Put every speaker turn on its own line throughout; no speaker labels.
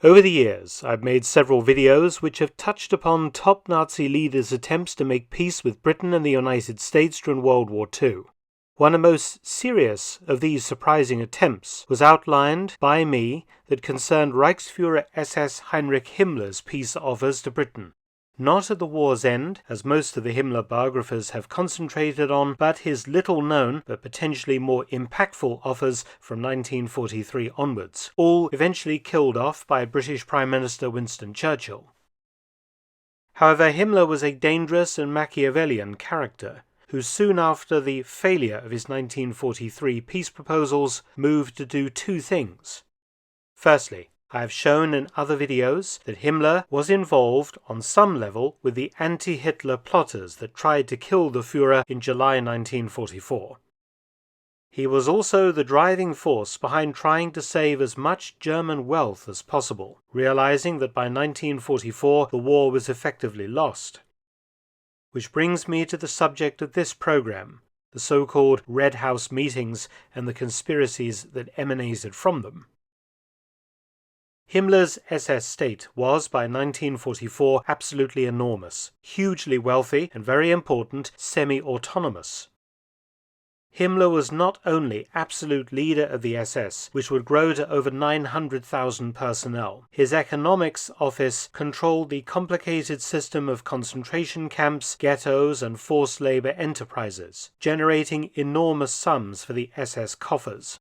Over the years, I've made several videos which have touched upon top Nazi leaders' attempts to make peace with Britain and the United States during World War II. One of the most serious of these surprising attempts was outlined by me that concerned Reichsfuhrer SS Heinrich Himmler's peace offers to Britain. Not at the war's end, as most of the Himmler biographers have concentrated on, but his little-known but potentially more impactful offers from 1943 onwards, all eventually killed off by British Prime Minister Winston Churchill. However, Himmler was a dangerous and Machiavellian character, who soon after the failure of his 1943 peace proposals moved to do two things. Firstly, I have shown in other videos that Himmler was involved on some level with the anti-Hitler plotters that tried to kill the Führer in July 1944. He was also the driving force behind trying to save as much German wealth as possible, realizing that by 1944 the war was effectively lost. Which brings me to the subject of this program, the so-called Red House meetings and the conspiracies that emanated from them. Himmler's SS state was, by 1944, absolutely enormous, hugely wealthy and, very important, semi-autonomous. Himmler was not only absolute leader of the SS, which would grow to over 900,000 personnel. His economics office controlled the complicated system of concentration camps, ghettos, and forced labor enterprises, generating enormous sums for the SS coffers.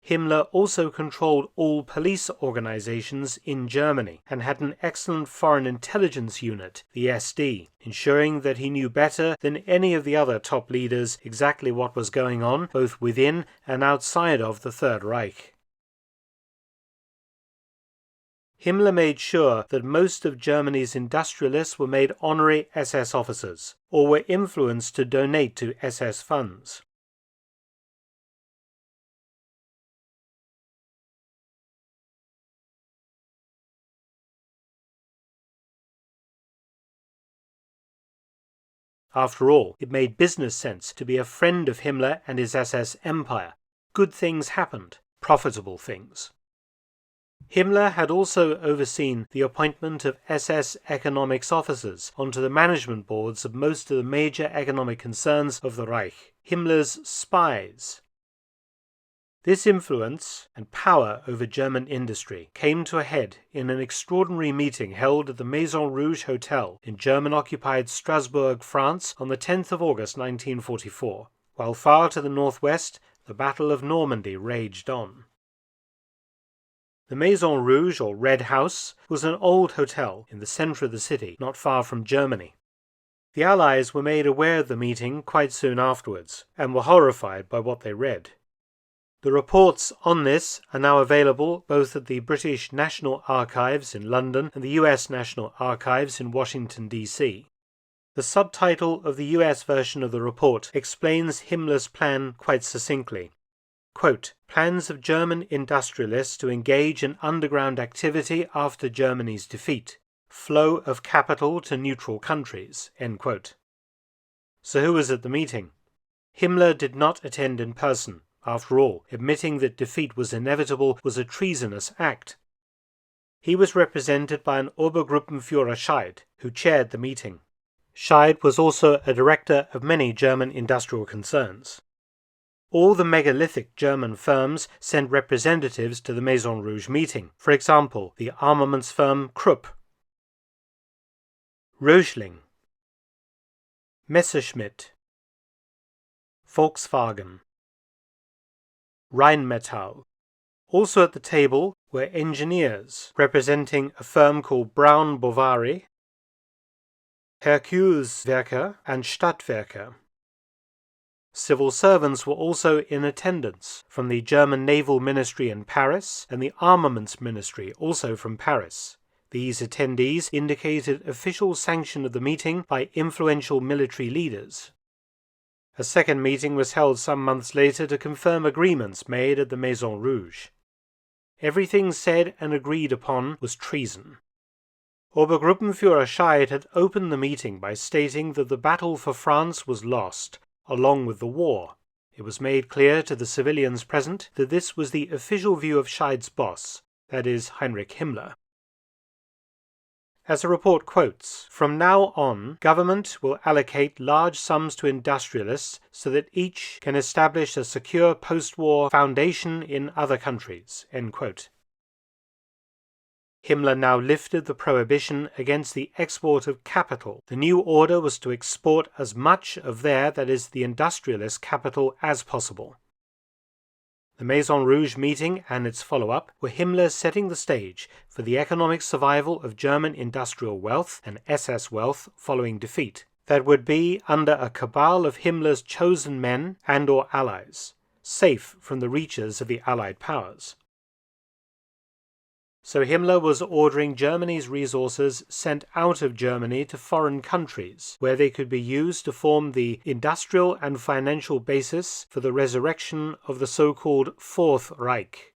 Himmler also controlled all police organizations in Germany and had an excellent foreign intelligence unit, the SD, ensuring that he knew better than any of the other top leaders exactly what was going on both within and outside of the Third Reich. Himmler made sure that most of Germany's industrialists were made honorary SS officers or were influenced to donate to SS funds. After all, it made business sense to be a friend of Himmler and his SS empire. Good things happened, profitable things. Himmler had also overseen the appointment of SS economics officers onto the management boards of most of the major economic concerns of the Reich, Himmler's spies. This influence and power over German industry came to a head in an extraordinary meeting held at the Maison Rouge Hotel in German-occupied Strasbourg, France, on the 10th of August 1944, while far to the northwest the Battle of Normandy raged on. The Maison Rouge, or Red House, was an old hotel in the centre of the city, not far from Germany. The Allies were made aware of the meeting quite soon afterwards, and were horrified by what they read. The reports on this are now available both at the British National Archives in London and the US National Archives in Washington, D.C. The subtitle of the US version of the report explains Himmler's plan quite succinctly. Quote, "Plans of German industrialists to engage in underground activity after Germany's defeat. Flow of capital to neutral countries." End quote. So who was at the meeting? Himmler did not attend in person. After all, admitting that defeat was inevitable was a treasonous act. He was represented by an Obergruppenführer Scheid, who chaired the meeting. Scheid was also a director of many German industrial concerns. All the megalithic German firms sent representatives to the Maison Rouge meeting, for example, the armaments firm Krupp, Röchling, Messerschmitt, Volkswagen, Rheinmetall. Also at the table were engineers representing a firm called Braun Bovary, Herkuleswerke and Stadtwerke. Civil servants were also in attendance from the German Naval Ministry in Paris and the Armaments Ministry, also from Paris. These attendees indicated official sanction of the meeting by influential military leaders. A second meeting was held some months later to confirm agreements made at the Maison Rouge. Everything said and agreed upon was treason. Obergruppenführer Scheid had opened the meeting by stating that the battle for France was lost, along with the war. It was made clear to the civilians present that this was the official view of Scheid's boss, that is, Heinrich Himmler. As the report quotes, "From now on, government will allocate large sums to industrialists so that each can establish a secure post-war foundation in other countries." End quote. Himmler now lifted the prohibition against the export of capital. The new order was to export as much of that is, the industrialist capital as possible. The Maison Rouge meeting and its follow-up were Himmler setting the stage for the economic survival of German industrial wealth and SS wealth following defeat, that would be under a cabal of Himmler's chosen men and/or allies, safe from the reaches of the Allied powers. So Himmler was ordering Germany's resources sent out of Germany to foreign countries, where they could be used to form the industrial and financial basis for the resurrection of the so-called Fourth Reich,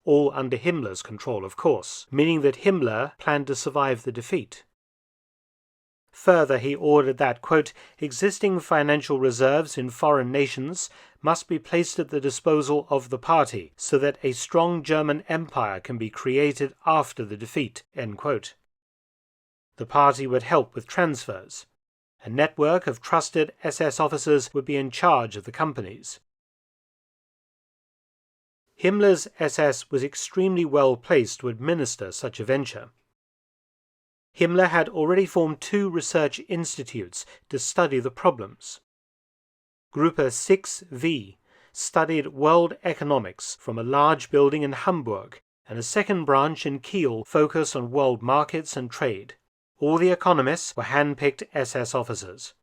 all under Himmler's control, of course, meaning that Himmler planned to survive the defeat. Further, he ordered that, quote, existing financial reserves in foreign nations must be placed at the disposal of the party so that a strong German empire can be created after the defeat, end quote. The party would help with transfers. A network of trusted SS officers would be in charge of the companies. Himmler's SS was extremely well placed to administer such a venture. Himmler had already formed 2 research institutes to study the problems. Gruppe 6V studied world economics from a large building in Hamburg, and a second branch in Kiel focused on world markets and trade. All the economists were hand-picked SS officers.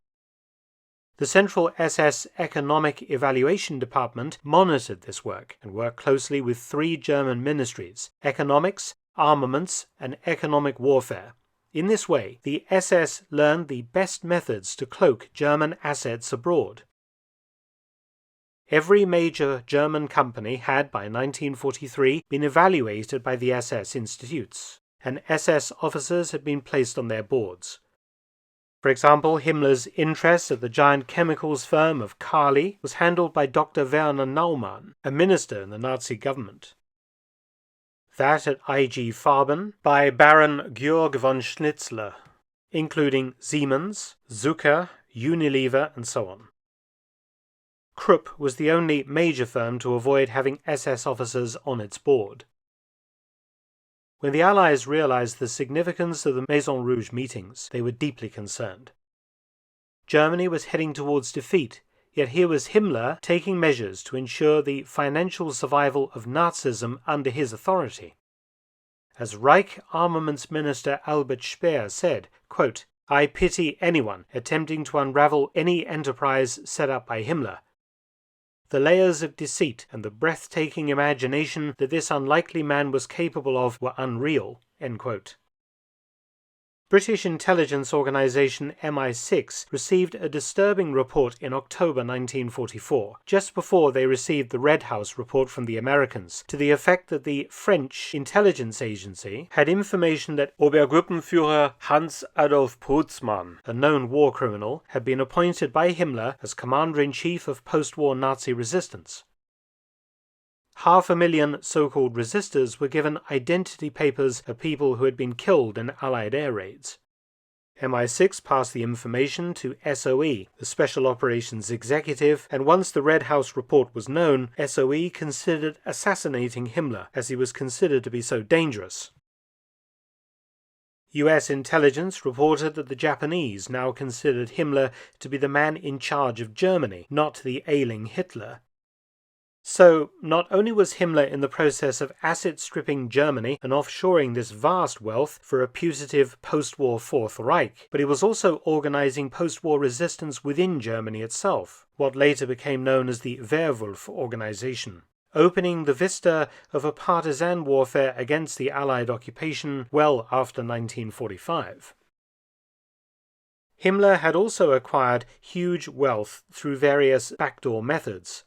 The Central SS Economic Evaluation Department monitored this work and worked closely with 3 German ministries: economics, armaments, and economic warfare. In this way, the SS learned the best methods to cloak German assets abroad. Every major German company had, by 1943, been evaluated by the SS institutes, and SS officers had been placed on their boards. For example, Himmler's interest at the giant chemicals firm of Kali was handled by Dr. Werner Naumann, a minister in the Nazi government. That at IG Farben by Baron Georg von Schnitzler, including Siemens, Zucker, Unilever, and so on. Krupp was the only major firm to avoid having SS officers on its board. When the Allies realized the significance of the Maison Rouge meetings, they were deeply concerned. Germany was heading towards defeat, yet here was Himmler taking measures to ensure the financial survival of Nazism under his authority. As Reich Armaments Minister Albert Speer said, quote, I pity anyone attempting to unravel any enterprise set up by Himmler. The layers of deceit and the breathtaking imagination that this unlikely man was capable of were unreal. End quote. British intelligence organisation MI6 received a disturbing report in October 1944, just before they received the Red House report from the Americans, to the effect that the French intelligence agency had information that Obergruppenführer Hans Adolf Putzmann, a known war criminal, had been appointed by Himmler as Commander-in-Chief of post-war Nazi resistance. 500,000 so-called resistors were given identity papers of people who had been killed in Allied air raids. MI6 passed the information to SOE, the Special Operations Executive, and once the Red House report was known, SOE considered assassinating Himmler, as he was considered to be so dangerous. US intelligence reported that the Japanese now considered Himmler to be the man in charge of Germany, not the ailing Hitler. So, not only was Himmler in the process of asset-stripping Germany and offshoring this vast wealth for a putative post-war Fourth Reich, but he was also organizing post-war resistance within Germany itself, what later became known as the Werwolf organization, opening the vista of a partisan warfare against the Allied occupation well after 1945. Himmler had also acquired huge wealth through various backdoor methods.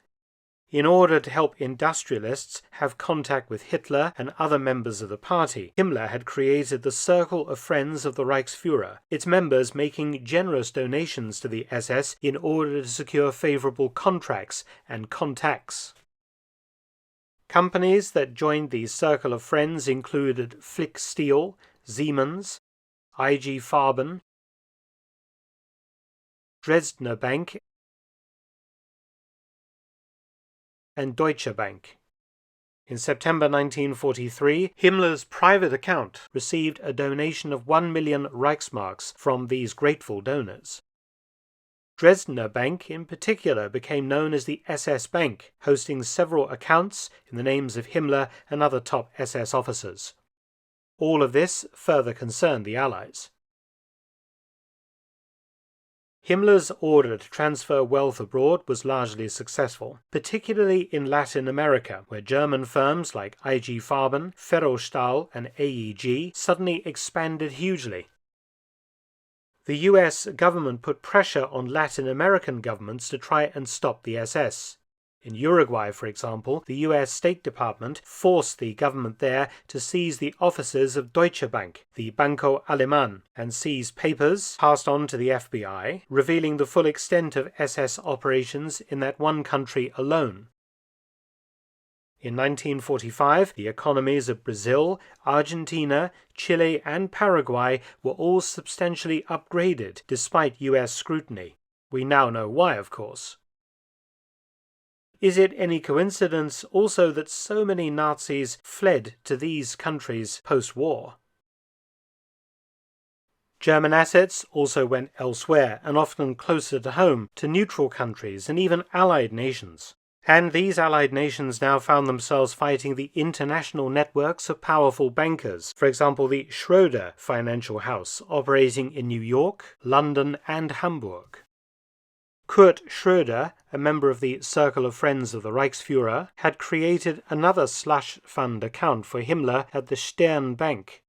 In order to help industrialists have contact with Hitler and other members of the party, Himmler had created the Circle of Friends of the Reichsfuhrer, its members making generous donations to the SS in order to secure favorable contracts and contacts. Companies that joined the circle of friends included Flick Steel, Siemens, IG Farben, Dresdner Bank, and Deutsche Bank. In September 1943, Himmler's private account received a donation of 1 million Reichsmarks from these grateful donors. Dresdner Bank in particular became known as the SS Bank, hosting several accounts in the names of Himmler and other top SS officers. All of this further concerned the Allies. Himmler's order to transfer wealth abroad was largely successful, particularly in Latin America, where German firms like IG Farben, Ferrostahl, and AEG suddenly expanded hugely. The US government put pressure on Latin American governments to try and stop the SS. In Uruguay, for example, the US State Department forced the government there to seize the offices of Deutsche Bank, the Banco Alemán, and seize papers passed on to the FBI, revealing the full extent of SS operations in that one country alone. In 1945, the economies of Brazil, Argentina, Chile, and Paraguay were all substantially upgraded despite US scrutiny. We now know why, of course. Is it any coincidence also that so many Nazis fled to these countries post-war? German assets also went elsewhere and often closer to home, to neutral countries and even Allied nations. And these Allied nations now found themselves fighting the international networks of powerful bankers, for example the Schroeder financial house operating in New York, London, and Hamburg. Kurt Schroeder, a member of the Circle of Friends of the Reichsfuhrer, had created another slush fund account for Himmler at the Stern Bank.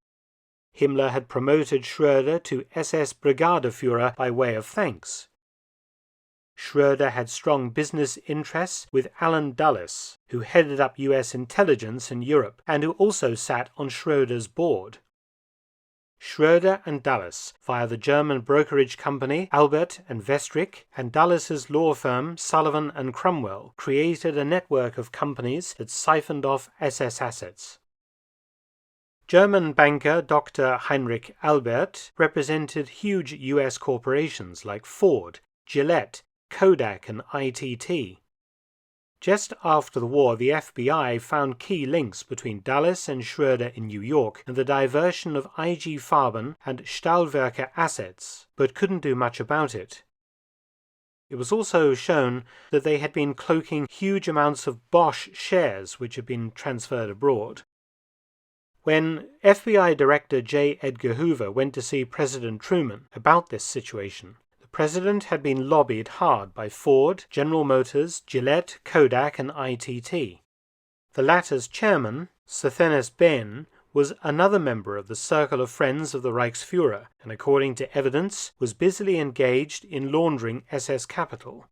Himmler had promoted Schroeder to SS Brigadeführer by way of thanks. Schroeder had strong business interests with Allen Dulles, who headed up US intelligence in Europe and who also sat on Schroeder's board. Schroeder and Dulles, via the German brokerage company Albert and Westrich and Dulles's law firm Sullivan and Cromwell, created a network of companies that siphoned off SS assets. German banker Dr. Heinrich Albert represented huge US corporations like Ford, Gillette, Kodak, and ITT. Just after the war, the FBI found key links between Dulles and Schroeder in New York and the diversion of IG Farben and Stahlwerke assets, but couldn't do much about it. It was also shown that they had been cloaking huge amounts of Bosch shares which had been transferred abroad. When FBI Director J. Edgar Hoover went to see President Truman about this situation, the president had been lobbied hard by Ford, General Motors, Gillette, Kodak, and ITT. The latter's chairman, Sothenes Behn, was another member of the Circle of Friends of the Reichsfuhrer, and according to evidence, was busily engaged in laundering SS capital.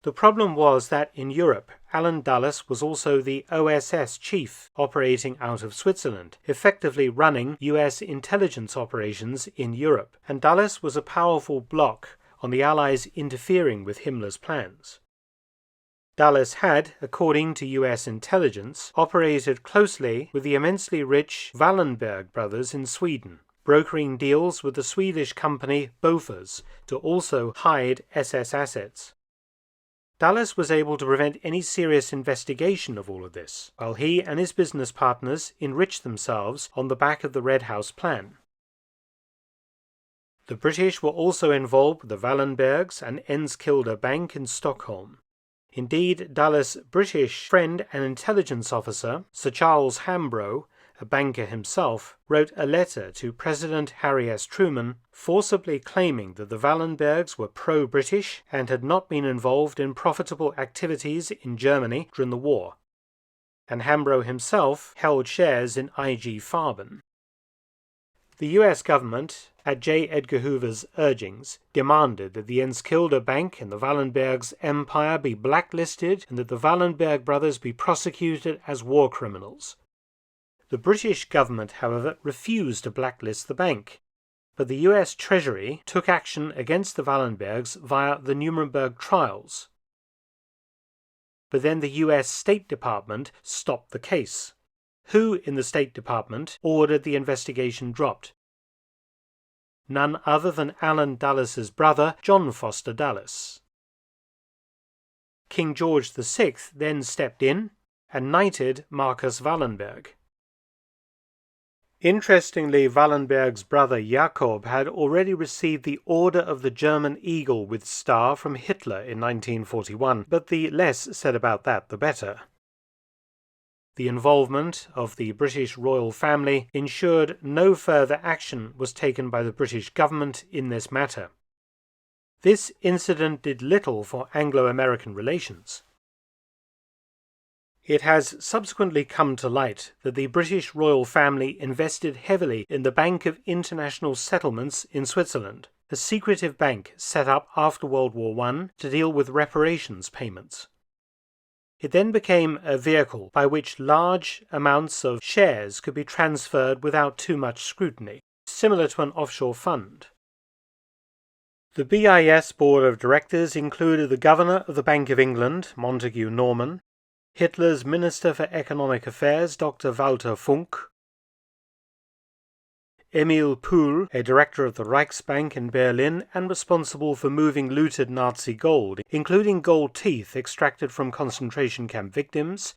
The problem was that in Europe, Allen Dulles was also the OSS chief operating out of Switzerland, effectively running US intelligence operations in Europe, and Dulles was a powerful bloc on the Allies interfering with Himmler's plans. Dulles had, according to US intelligence, operated closely with the immensely rich Wallenberg brothers in Sweden, brokering deals with the Swedish company Bofors to also hide SS assets. Dulles was able to prevent any serious investigation of all of this, while he and his business partners enriched themselves on the back of the Red House plan. The British were also involved with the Wallenbergs and Enskilda Bank in Stockholm. Indeed, Dulles' British friend and intelligence officer, Sir Charles Hambro, a banker himself, wrote a letter to President Harry S. Truman forcibly claiming that the Wallenbergs were pro-British and had not been involved in profitable activities in Germany during the war. And Hambro himself held shares in IG Farben. The US government, at J. Edgar Hoover's urgings, demanded that the Enskilda Bank and the Wallenbergs' empire be blacklisted and that the Wallenberg brothers be prosecuted as war criminals. The British government, however, refused to blacklist the bank, but the US Treasury took action against the Wallenbergs via the Nuremberg trials. but then the US State Department stopped the case. Who in the State Department ordered the investigation dropped? None other than Alan Dulles' brother, John Foster Dulles. King George VI then stepped in and knighted Marcus Wallenberg. Interestingly, Wallenberg's brother Jakob had already received the Order of the German Eagle with Star from Hitler in 1941, but the less said about that the better. The involvement of the British royal family ensured no further action was taken by the British government in this matter. This incident did little for Anglo-American relations. It has subsequently come to light that the British royal family invested heavily in the Bank of International Settlements in Switzerland, a secretive bank set up after World War I to deal with reparations payments. It then became a vehicle by which large amounts of shares could be transferred without too much scrutiny, similar to an offshore fund. The BIS board of directors included the governor of the Bank of England, Montague Norman, Hitler's Minister for Economic Affairs, Dr. Walter Funk, Emil Pohl, a director of the Reichsbank in Berlin and responsible for moving looted Nazi gold, including gold teeth extracted from concentration camp victims,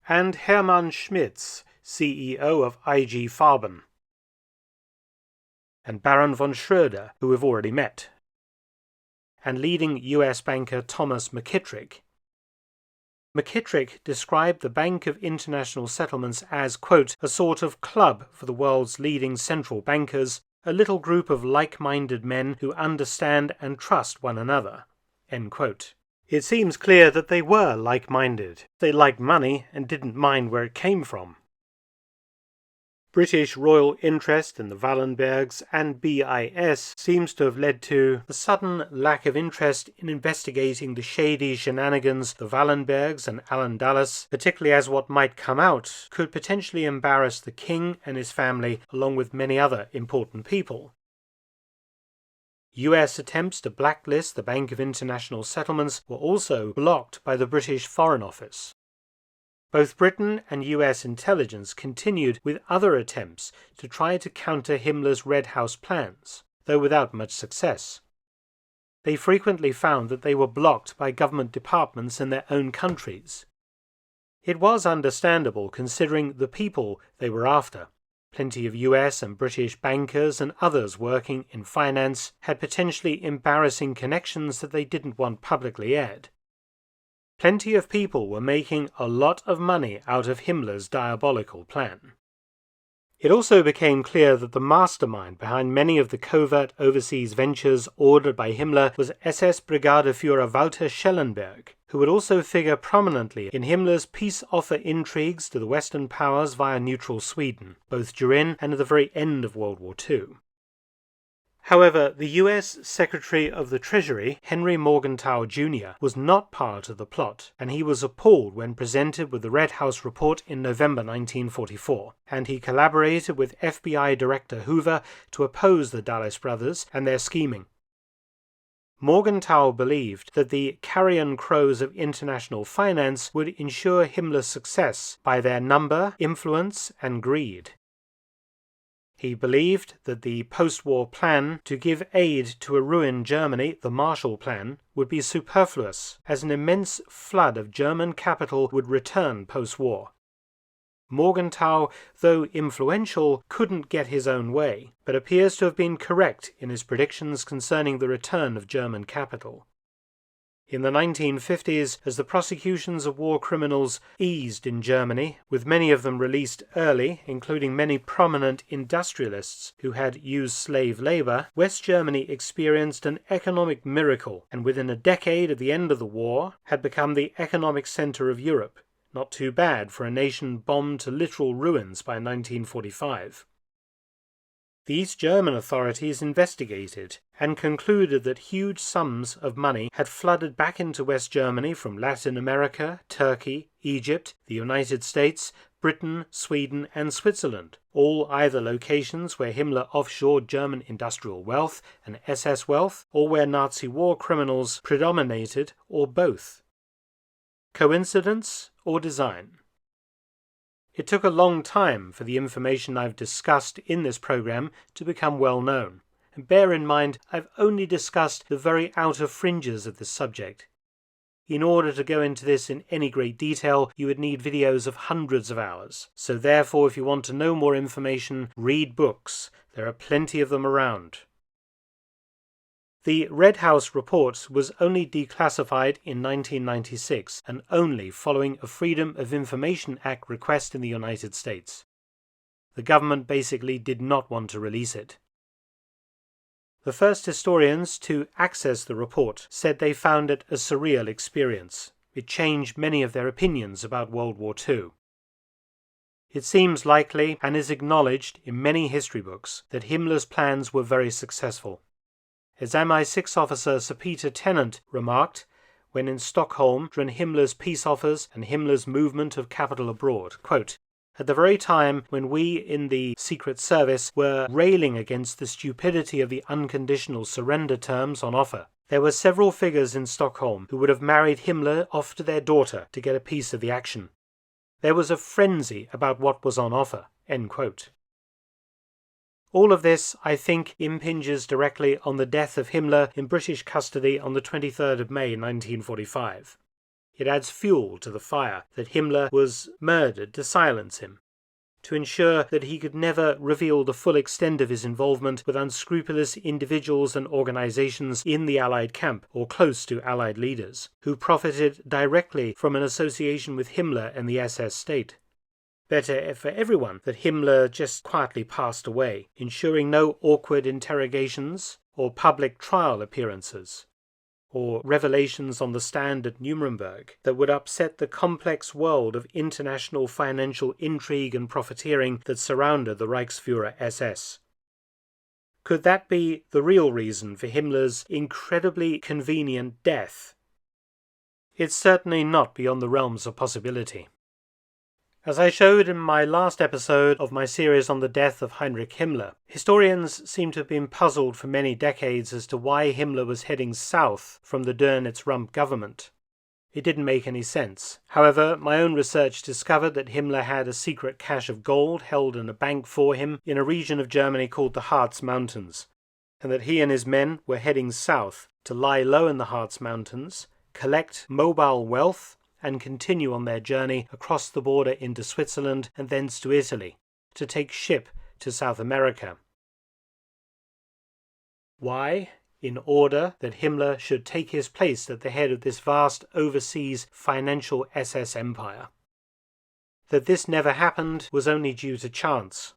and Hermann Schmitz, CEO of IG Farben, and Baron von Schröder, who we've already met, and leading US banker Thomas McKittrick. McKittrick described the Bank of International Settlements as, quote, a sort of club for the world's leading central bankers, a little group of like-minded men who understand and trust one another, end quote. It seems clear that they were like-minded. They liked money and didn't mind where it came from. British royal interest in the Wallenbergs and BIS seems to have led to the sudden lack of interest in investigating the shady shenanigans of the Wallenbergs and Alan Dulles, particularly as what might come out could potentially embarrass the king and his family along with many other important people. US attempts to blacklist the Bank of International Settlements were also blocked by the British Foreign Office. Both Britain and US intelligence continued with other attempts to try to counter Himmler's Red House plans, though without much success. They frequently found that they were blocked by government departments in their own countries. It was understandable considering the people they were after. Plenty of US and British bankers and others working in finance had potentially embarrassing connections that they didn't want publicly aired. Plenty of people were making a lot of money out of Himmler's diabolical plan. It also became clear that the mastermind behind many of the covert overseas ventures ordered by Himmler was SS Brigadeführer Walter Schellenberg, who would also figure prominently in Himmler's peace offer intrigues to the Western powers via neutral Sweden, both during and at the very end of World War II. However, the US Secretary of the Treasury, Henry Morgenthau Jr., was not part of the plot, and he was appalled when presented with the Red House report in November 1944, and he collaborated with FBI Director Hoover to oppose the Dulles brothers and their scheming. Morgenthau believed that the carrion crows of international finance would ensure Himmler's success by their number, influence, and greed. He believed that the post-war plan to give aid to a ruined Germany, the Marshall Plan, would be superfluous, as an immense flood of German capital would return post-war. Morgenthau, though influential, couldn't get his own way, but appears to have been correct in his predictions concerning the return of German capital. In the 1950s, as the prosecutions of war criminals eased in Germany, with many of them released early, including many prominent industrialists who had used slave labor, West Germany experienced an economic miracle and within a decade at the end of the war had become the economic center of Europe. Not too bad for a nation bombed to literal ruins by 1945. The East German authorities investigated and concluded that huge sums of money had flooded back into West Germany from Latin America, Turkey, Egypt, the United States, Britain, Sweden, and Switzerland, all either locations where Himmler offshored German industrial wealth and SS wealth, or where Nazi war criminals predominated, or both. Coincidence or design? It took a long time for the information I've discussed in this program to become well known. And bear in mind, I've only discussed the very outer fringes of this subject. In order to go into this in any great detail, you would need videos of hundreds of hours. So therefore, if you want to know more information, read books. There are plenty of them around. The Red House report was only declassified in 1996, and only following a Freedom of Information Act request in the United States. The government basically did not want to release it. The first historians to access the report said they found it a surreal experience. It changed many of their opinions about World War II. It seems likely, and is acknowledged in many history books, that Himmler's plans were very successful. As MI6 officer Sir Peter Tennant remarked when in Stockholm during Himmler's peace offers and Himmler's movement of capital abroad, quote, "At the very time when we in the Secret Service were railing against the stupidity of the unconditional surrender terms on offer, there were several figures in Stockholm who would have married Himmler off to their daughter to get a piece of the action. There was a frenzy about what was on offer." End quote. All of this, I think, impinges directly on the death of Himmler in British custody on the 23rd of May 1945. It adds fuel to the fire that Himmler was murdered to silence him, to ensure that he could never reveal the full extent of his involvement with unscrupulous individuals and organizations in the Allied camp or close to Allied leaders, who profited directly from an association with Himmler and the SS state. Better for everyone that Himmler just quietly passed away, ensuring no awkward interrogations or public trial appearances, or revelations on the stand at Nuremberg that would upset the complex world of international financial intrigue and profiteering that surrounded the Reichsführer SS. Could that be the real reason for Himmler's incredibly convenient death? It's certainly not beyond the realms of possibility. As I showed in my last episode of my series on the death of Heinrich Himmler, historians seem to have been puzzled for many decades as to why Himmler was heading south from the Dönitz-Rump government. It didn't make any sense. However, my own research discovered that Himmler had a secret cache of gold held in a bank for him in a region of Germany called the Harz Mountains, and that he and his men were heading south to lie low in the Harz Mountains, collect mobile wealth, and continue on their journey across the border into Switzerland and thence to Italy, to take ship to South America. Why? In order that Himmler should take his place at the head of this vast overseas financial SS empire. That this never happened was only due to chance.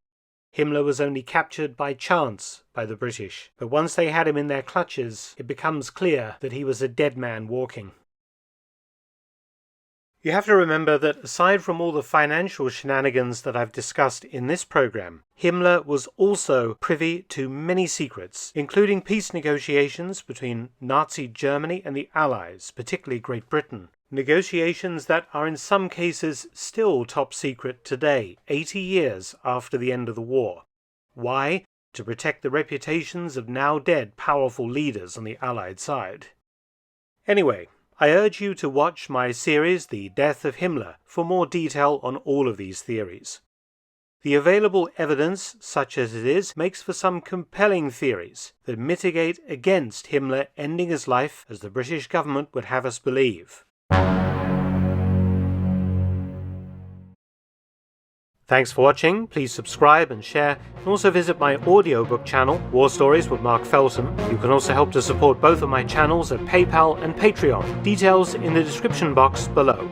Himmler was only captured by chance by the British, but once they had him in their clutches, it becomes clear that he was a dead man walking. You have to remember that aside from all the financial shenanigans that I've discussed in this program, Himmler was also privy to many secrets, including peace negotiations between Nazi Germany and the Allies, particularly Great Britain. Negotiations that are in some cases still top secret today, 80 years after the end of the war. Why? To protect the reputations of now dead powerful leaders on the Allied side. Anyway, I urge you to watch my series, The Death of Himmler, for more detail on all of these theories. The available evidence, such as it is, makes for some compelling theories that mitigate against Himmler ending his life as the British government would have us believe. Thanks for watching. Please subscribe and share, and also visit my audiobook channel, War Stories with Mark Felton. You can also help to support both of my channels at PayPal and Patreon. Details in the description box below.